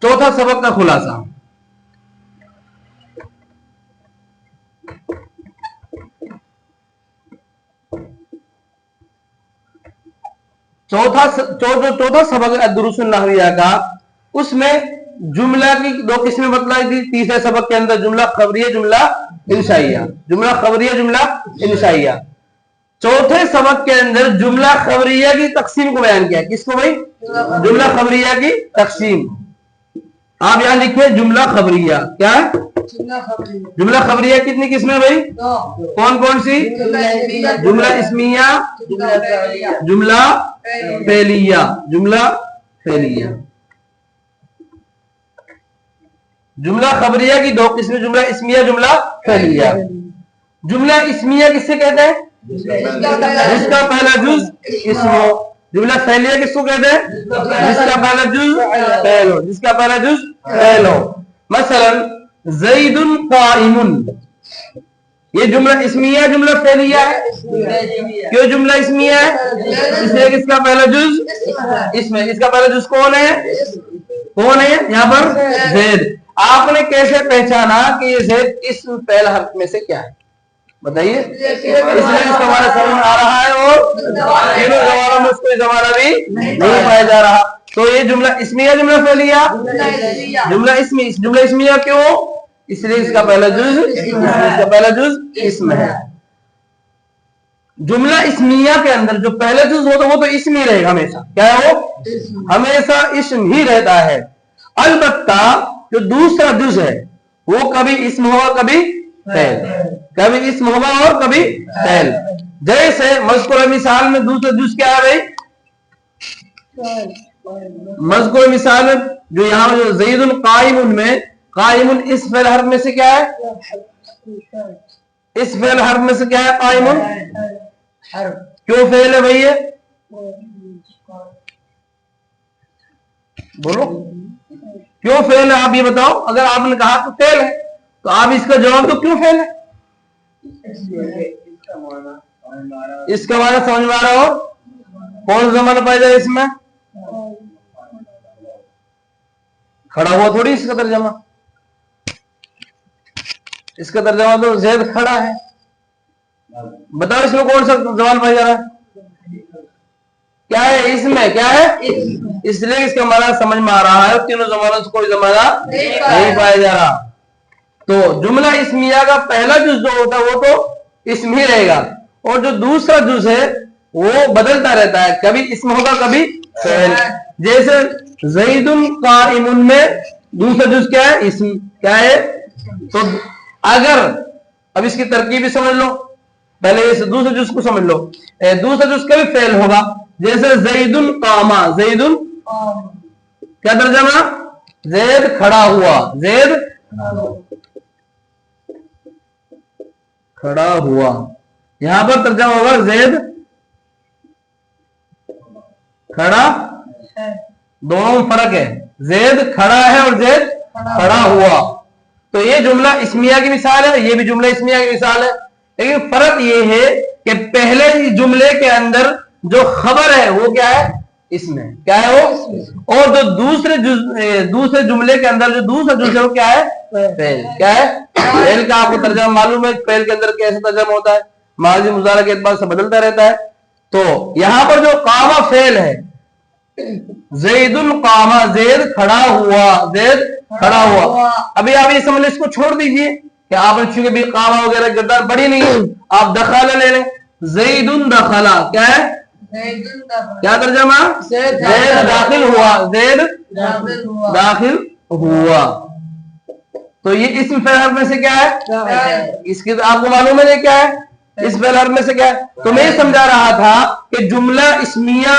चौथा सबक का खुलासा। चौथा सबक दुरुस्तुन नहविया का, उसमें जुमला की दो किस्में बतलाई थी। तीसरे सबक के अंदर जुमला खबरिया, जुमला इंशाइया, जुमला खबरिया, जुमला इंशाइया। चौथे सबक के अंदर जुमला खबरिया की तकसीम को बयान किया। किसको भाई? जुमला खबरिया की तकसीम। आप यहां लिखे जुमला खबरिया। क्या है? जुमला खबरिया कितनी किस्में भाई? कौन कौन सी? जुमला इस्मिया, जुमला फेलिया, जुमला फेलिया। जुमला खबरिया की दो किस्में, जुमला इस्मिया, जुमला फेलिया। जुमला इस्मिया किससे कहते हैं? जिसका पहला जुज इसम हो। जुमला फेलिया किसको कहते हैं? जिसका पहला जुज फेल हो, जिसका पहला जुज फेल हो। मसलन ज़ैदुन क़ाइमुन, ये जुमला इस्मिया, जुमला फेलिया है। क्यों जुमला इस्मिया है? इसलिए इसका पहला जुज इसमें, इसका पहला जुज कौन है? कौन है यहाँ पर? ज़ैद। आपने कैसे पहचाना कि ये ज़ैद इस्म फेल हर्फ में से क्या है? बताइए। इसलिए इसका हमारा समझ आ रहा है और तीनों जवानों में उसको जमाना भी नहीं पाया जा रहा। तो ये जुमला इस्मिया, जुमला फेलिया, जुमला इस्मी। जुमला इस्मिया क्यों? इसलिए इसका पहला जुज, इसका पहला जुज इस्म है। जुमला इस्मिया के अंदर जो पहला जुज होता है वो तो इस्म ही रहेगा हमेशा। क्या है वो? हमेशा इस्म ही रहता है। अलबत्ता जो दूसरा जुज है वो कभी इस्म होगा, कभी फेल, कभी इस्म होगा और कभी फेल। जैसे मज़कुर मिसाल में दूसरा जुज क्या है भाई? मज़कुर मिसाल में जो यहाँ जो ज़ैदुन क़ाइमुन में, क़ाइमुन इस फेल हर्फ में से क्या है? इस फेल हर्फ में से क्या है? क़ाइमुन। क्यों फेल है भैया? बोलो क्यों फेल है? आप ये बताओ। अगर आपने कहा तो फेल है तो आप इसका जवाब दो, क्यों फेल है? इसका माना समझ में आ रहा हो? कौन सा माना पाया जाए इसमें? खड़ा हुआ थोड़ी इसका तर्जमा। इसका तर्जमा तो ज़ैद खड़ा है। बताओ इसमें कौन सा जवान पाया जा रहा है? क्या है इसमें? क्या है? इसलिए इसका माना समझ में आ रहा है। तीनों जमानों से कोई जमाना नहीं पाया जा रहा। तो जुमला इस्मिया का पहला जुज जो होता है वो तो इस्म ही रहेगा, और जो दूसरा जुज है वो बदलता रहता है, कभी इस्म होगा, कभी फेल। जैसे ज़ैदुन क़ाइमुन में दूसरा जुज क्या है? इस्म। क्या है? तो अगर अब इसकी तरकीब भी समझ लो, पहले इस दूसरे जुज को समझ लो। दूसरा जुज कभी फेल होगा। जैसे ज़ैदुन क़ामा, ज़ैदुन क्या तर्जमा? ज़ैद खड़ा हुआ, ज़ैद खड़ा हुआ। यहां पर तर्जमा होगा ज़ैद खड़ा। दोनों में फर्क है, ज़ैद खड़ा है और ज़ैद खड़ा हुआ। तो ये जुमला इस्मिया की मिसाल है, ये भी जुमला इस्मिया की मिसाल है। लेकिन फर्क ये है कि पहले जुमले के अंदर जो खबर है वो क्या है? इसमें। क्या है वो? और जो दूसरे जुमले के अंदर जो दूसरा जुज है वो क्या है? फेल। क्या है? फेल का आपको तर्जमा मालूम है? फेल के अंदर कैसे तर्जमा होता है? माजी मुजारा के एतबार से बदलता रहता है। तो यहां पर जो कामा फेल है, ज़ैदुन क़ामा, ज़ैद खड़ा हुआ, ज़ैद खड़ा हुआ। अभी आप ये समझ, इसको छोड़ दीजिए कि आपने चूंकि भी कामा वगैरह गिरदार बड़ी नहीं है, आप दखाला ले लें। ज़ैदुन दखला। क्या है? क्या तर्जमा? ज़ैद दाखिल हुआ, ज़ैद दाखिल हुआ। तो ये इस्म फेल हर्फ में से क्या है? इसकी तो आपको मालूम है क्या है? इस फेल हर्फ में से क्या है? तो मैं समझा रहा था कि जुमला इस्मिया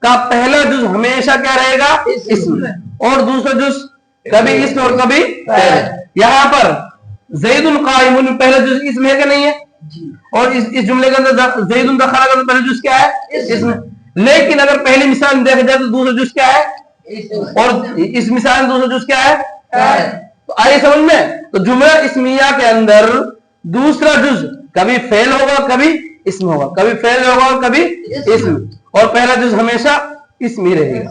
का पहला जुज हमेशा क्या रहेगा? इस्म, और दूसरा जुज कभी इस्म और कभी फेल। यहां पर ज़ैदुन क़ाइमुन में पहला जुज इस्म है कि नहीं है? और इस जुमले के अंदर ज़ैदुन दखला का पहला जुज क्या है? इस्म। लेकिन अगर पहली मिसाल में देखा जाए तो दूसरा जुज क्या है? और इस मिसाल में दूसरा जुज क्या है? तो आइए समझ में। तो जुमला इस्मिया के अंदर दूसरा जुज कभी फेल होगा, कभी इस्म होगा, कभी फेल होगा और कभी इस्म, और पहला जुज हमेशा इस्म ही रहेगा।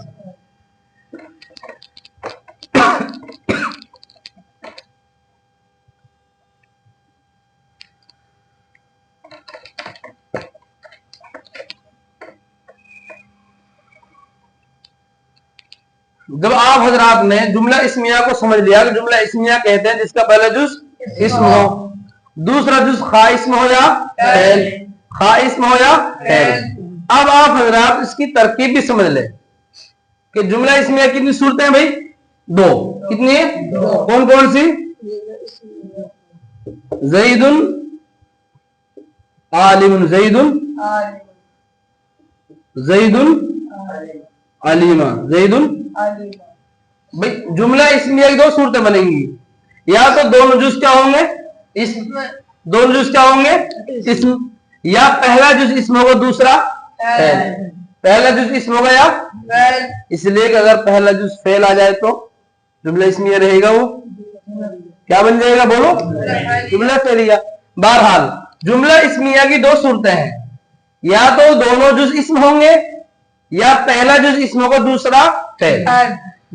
जब आप हजरात ने जुमला इस्मिया को समझ लिया कि जुमला इस्मिया कहते हैं जिसका पहला जुज इस्म हो, दूसरा जुज खा इस्म हो या फेल, खा इस्म हो या फेल। अब आप हजरात इसकी तरकीब भी समझ ले कि जुमला इस्मिया कितनी सूरतें हैं भाई? दो। कितनी है? कौन कौन सी? ज़ैदुन आलिमुन, ज़ैदुन ज़ैदुन अलीमा, ज़ैदुन। भाई जुमला इस्मिया की दो सूरतें बनेंगी, या तो दोनों जुज क्या होंगे? इस्म। दोनों जुज क्या होंगे? इस्म। या पहला जुज इस्म होगा, दूसरा फेल। पहला जुज इस्म होगा या फेल, इसलिए कि अगर पहला जुज फेल आ जाए तो जुमला इस्मिया रहेगा, वो क्या बन जाएगा? बोलो, जुमला फेलिया। बहरहाल जुमला इस्मिया की दो सूरतें हैं, या तो दोनों जुज इस्म होंगे, या पहला जुज इस्म होगा, दूसरा फेल,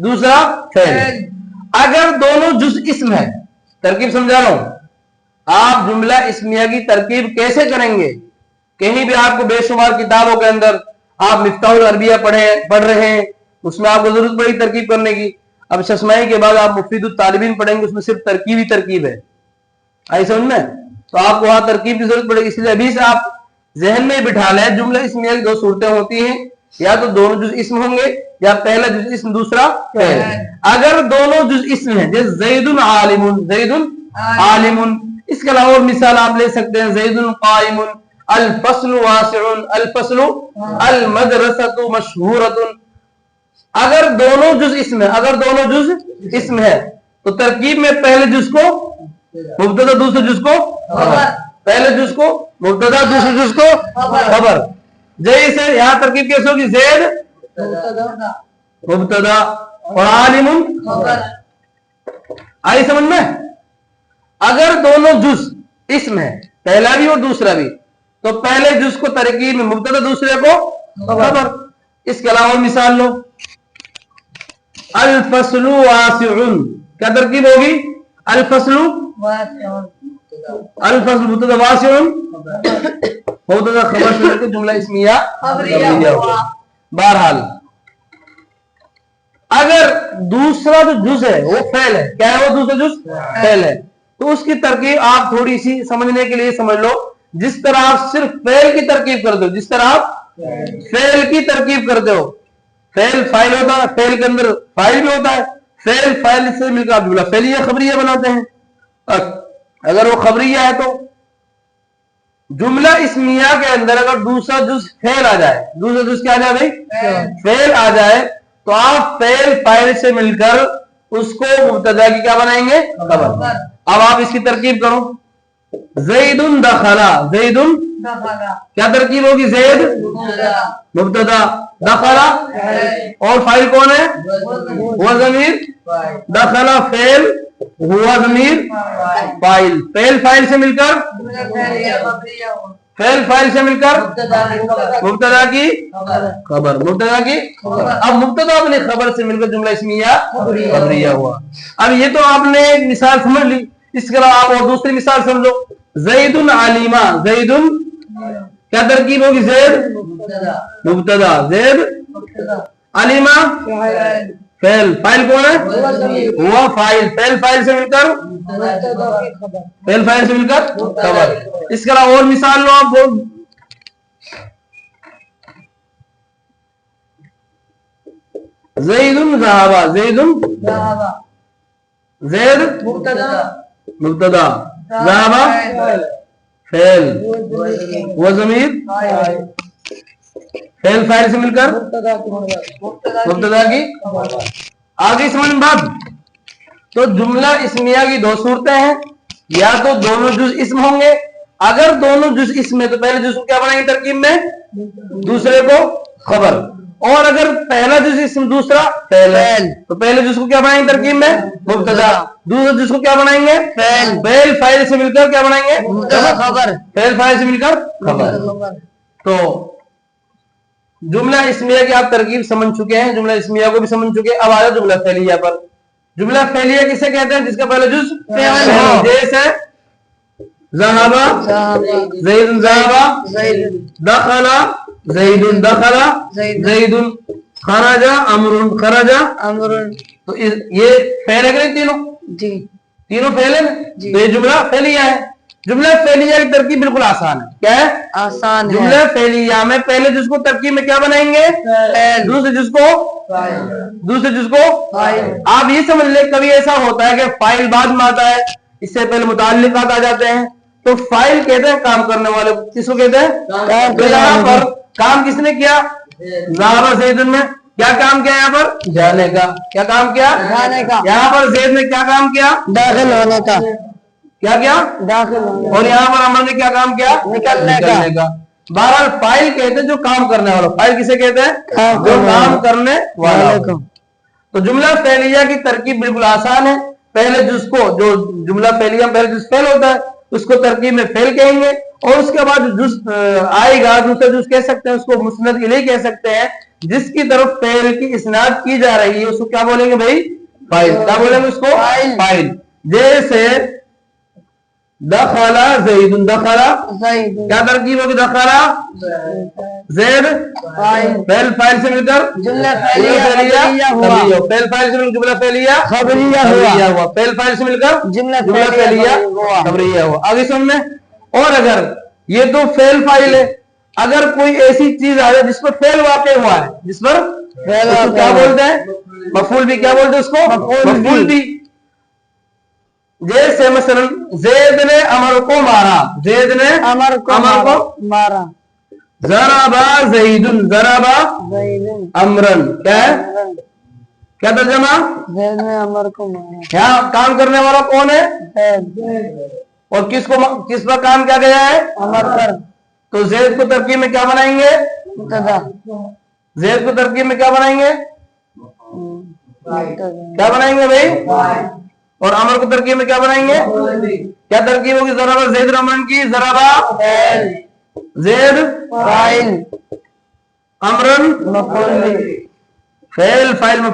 दूसरा फेल। अगर दोनों जुज इस्म है, तरकीब समझा रहा हूं। आप जुमला इस्मिया की तरकीब कैसे करेंगे? कहीं भी आपको बेशुमार किताबों के अंदर आप मिफ्ताहुल अरबिया पढ़ रहे हैं, उसमें आपको जरूरत पड़ी तरकीब करने की। अब शशमाई के बाद आप मुफीदुत तालिबीन पढ़ेंगे, उसमें सिर्फ तरकीब ही तरकीब है, आई समझ में? तो आपको वहां तरकीब की जरूरत पड़ेगी। इसलिए अभी से आप जहन में बिठा लें, जुमला इस्मिया की दो सूरतें होती हैं, या तो दोनों जुज इस्म होंगे, या पहला जुज इस्म, दूसरा फेल। अगर दोनों जुज इस्म है, जैसे ज़ैदुन आलिमुन, ज़ैदुन आलिमुन, इसके अलावा और मिसाल आप ले सकते हैं, ज़ैदुन काइमुन, अल फस्लु वासिउन, अल फस्लु अल मदरसतु मशहूरतुन। अगर दोनों जुज इस्म है, अगर दोनों जुज इस्म है, तो तरकीब में पहले जुज को मुब्तदा, दूसरे जुज को खबर, पहले जुज को मुब्तदा, दूसरे जुज को खबर। जैसे यहां तरकीब कैसे होगी? ज़ैद मुब्तदा और आलिमुन खबर, आई समझ में? अगर दोनों जुज इस्म है, पहला भी और दूसरा भी, तो पहले जुज को तरकीब में मुब्तदा, दूसरे को खबर। इसके अलावा मिसाल लो, अल फस्लु वासिउन, क्या तरकीब होगी? अल फस्लु अल फस्लु मुब्तदा, वासिउन मुब्तदा, खबर से लेकर जुमला इस्मिया खबरिया। बहरहाल अगर दूसरा जो जुज है वो फेल है, क्या है वो? दूसरा जुज फेल है, तो उसकी तरकीब आप थोड़ी सी समझने के लिए समझ लो। जिस तरह आप सिर्फ फेल की तरकीब करते हो, जिस तरह आप फेल की तरकीब करते हो, फेल फाइल होता है, फेल के अंदर फाइल भी होता है, फेल फाइल से मिलकर आप जुमला फेलिया खबरिया बनाते हैं। अगर वो खबरिया है तो जुमला इस्मिया के अंदर अगर दूसरा जुज फेल आ जाए, दूसरा जुज क्या आ जाए भाई? फेल आ जाए, तो आप फेल फाइल से मिलकर उसको मुब्तदा की क्या बनाएंगे? खबर। अब आप इसकी तरकीब करो, ज़ैदुन दखला, ज़ैदुन क्या तरकीब होगी? ज़ैद मुब्तदा, दखला और फाइल कौन है? हुआ ज़मीर, दखला फेल, हुआ ज़मीर फाइल। फेल फाइल से मिलकर, फेल फाइल से मिलकर मुब्तदा की खबर, मुब्तदा की खबर। अब मुब्तदा अपनी खबर से मिलकर जुमला इस्मिया खबरिया हुआ। अब ये तो आपने एक मिसाल समझ ली, इसके अलावा आप और दूसरी मिसाल समझो, ज़ैदुन आलिमा, ज़ैदुन क्या तरकीब होगी? ज़ैद मुब्तदा, ज़ैद आलिमा फेल, फाइल कौन है? हुआ फाइल, फेल फाइल से मिलकर, फेल फाइल से मिलकर खबर। इसके अलावा और मिसाल लो आप, ज़ैदुन ज़हाबा, ज़ैदुन ज़ैद मुब्तदा, ज़हाबा फेल, वो ज़मीर फेल फाइल से मिलकर मुब्तदा की। आगे समझ में बात? तो जुमला इस्मिया की दो सूरतें हैं, या तो दोनों जुज इस्म होंगे, अगर दोनों जुज इस्म है तो पहले जुज को क्या बनाएंगे तरकीब में? दूसरे को खबर। और अगर पहला जुज इस्म, दूसरा फेल, तो पहले जुज को क्या बनाएंगे तरकीब में? मुब्तदा, दूसरे जुज को क्या बनाएंगे? फेल, फेल फाइल से मिलकर क्या बनाएंगे? खबर, फेल फाइल से मिलकर खबर। तो जुमला इस्मिया की आप तरकीब समझ चुके हैं, जुमला इस्मिया को भी समझ चुके हैं। अब आ जाओ जुमला फेलिया पर। जुमला फेलिया किसे कहते हैं? जिसका पहला जुज फेल, जैसे ज़हाबा ज़ैदुन, ज़हाबा दखला ज़ैदुन, दखला ज़ैदुन। खराजा अमरुन, खराजा अमरुन। तो ये फेल है कि नहीं? जी तीनों फेल है ना? तो ये जुमला फेलिया है। जुमला फेलिया की तरकीब बिल्कुल आसान है। क्या है? आसान है। जुमला फेलिया में पहले जिसको तरकीब में क्या बनाएंगे? दूसरे जिसको फाइल। आप ये समझ ले, कभी ऐसा होता है कि फाइल बाद में आता है, इससे पहले मुताल्लिकात आ जाते हैं, तो फाइल कहते हैं काम करने वाले। किसको कहते हैं? तो यहाँ पर काम किसने किया? ज़ाहरा ज़ैदुन में क्या काम किया? यहाँ पर जाने का। क्या काम किया? जाने का। यहाँ पर ज़ैद ने क्या काम किया? दाखिल होने का। क्या किया? दाखिल होने और यहाँ पर अमर ने क्या काम किया? निकलने का। बहरहाल फाइल कहते हैं जो काम करने वाला। फाइल किसे कहते हैं? काम जो करने काम करने वाला को। तो जुमला फेलिया की तरकीब बिल्कुल आसान है। पहले जिसको, जो जुमला फेलिया में पहले जिस फेल होता है उसको तरकीब में फेल कहेंगे, और उसके बाद जुस आएगा दूसरा जुस कह सकते हैं, उसको मुस्नद इलैह कह सकते हैं। जिसकी तरफ फेल की इसनाद की जा रही है उसको क्या बोलेंगे भाई? फाइल। क्या बोलेंगे उसको? फाइल। जैसे दखला ज़ैदुन, दखला क्या तरकीब होगी? दखला ज़ैद फेल फाइल से मिलकर जुमला फेलिया हुआ। फेल फाइल से मिलकर जुमला फेलिया खबरिया हुआ। फेल फाइल से मिलकर जुमला फेलिया खबरिया हुआ। आगे समझ। और अगर ये तो फेल फाइल है, अगर कोई ऐसी चीज आ जाए जिस पर फेल वाक़ हुआ है, जिस पर उसको क्या बोलते हैं? मफूल भी। क्या बोलते हैं उसको? मफूल भी। जैसे मसलन ज़ैद ने अमर को मारा, ज़ैद ने अमर को मारा। ज़राबा ज़ैदुन, ज़राबा अमरन। क्या है? क्या तर्जमा? ज़ैद ने अमर को मारा। यहाँ काम करने वाला कौन है? और किस पर काम किया गया है? अमर पर। तो ज़ैद को तरकीब में क्या बनाएंगे? ज़ैद को तरकीब में क्या बनाएंगे? क्या बनाएंगे भाई? और अमर को तरकीब में क्या बनाएंगे? क्या तरकीब होगी? ज़राबा ज़ैद अमरन की। ज़राबा ज़ैद फाइल, अमरन मफूल। फेल फाइल में